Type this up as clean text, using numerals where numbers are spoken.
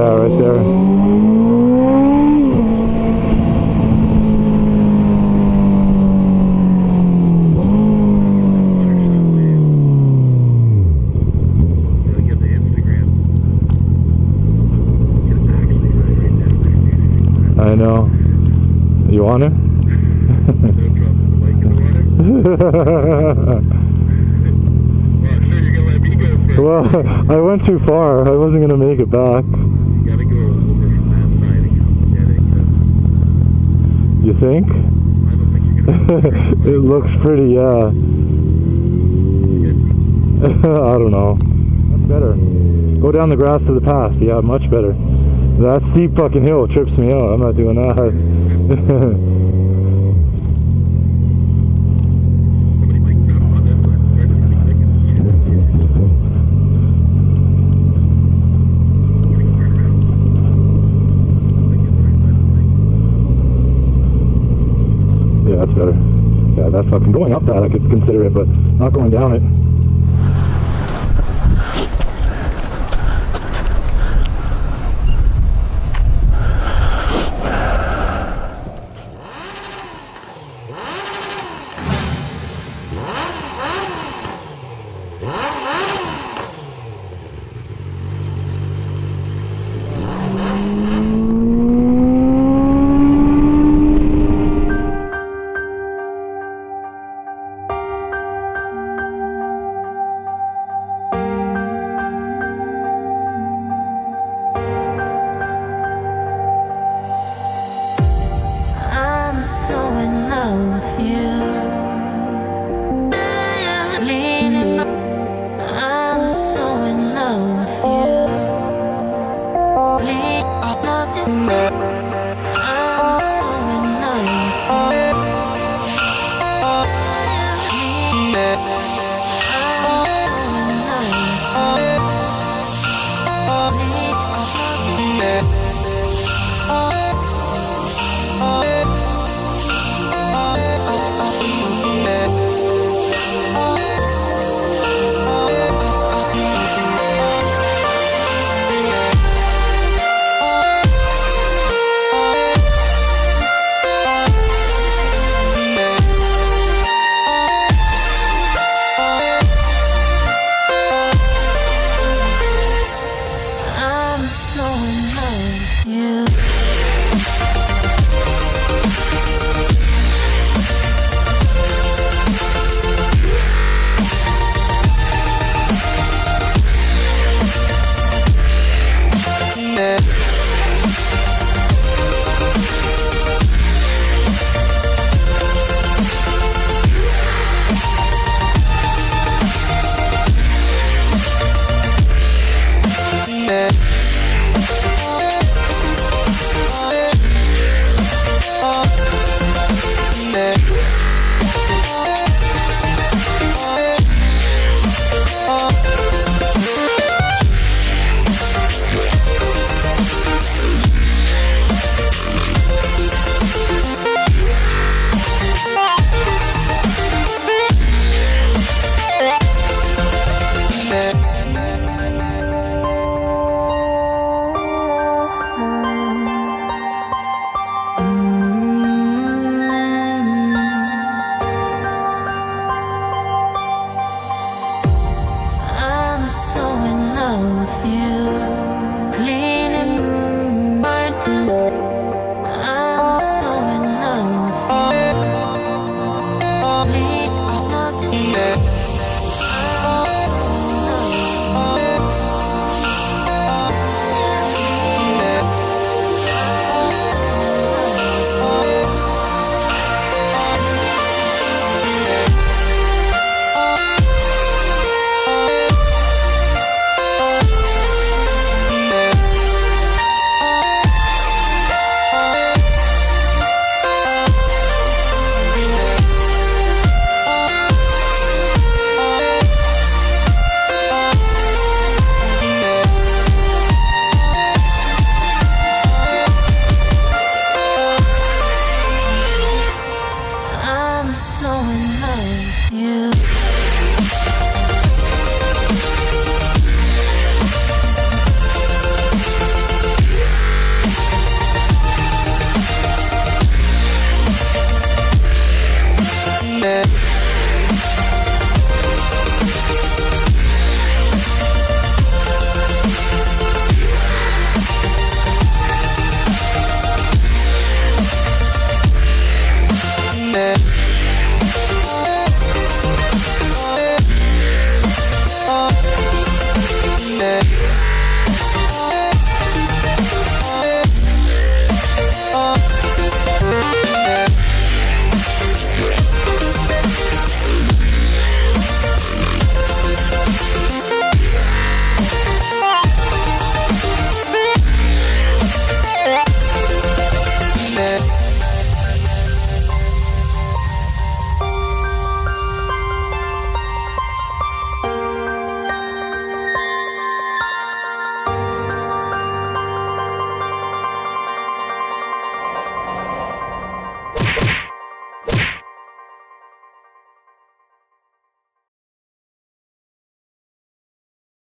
Yeah, right there. I know. You want it? Well, I went too far. I wasn't gonna make it back. You gotta go over from that side and come getting You think? I don't think you're gonna It looks pretty, yeah. I don't know. That's better. Go down the grass to the path. Yeah, much better. That steep fucking hill trips me out. I'm not doing that. Yeah, that's better. Yeah, that fucking going up that I could consider it, but not going down it.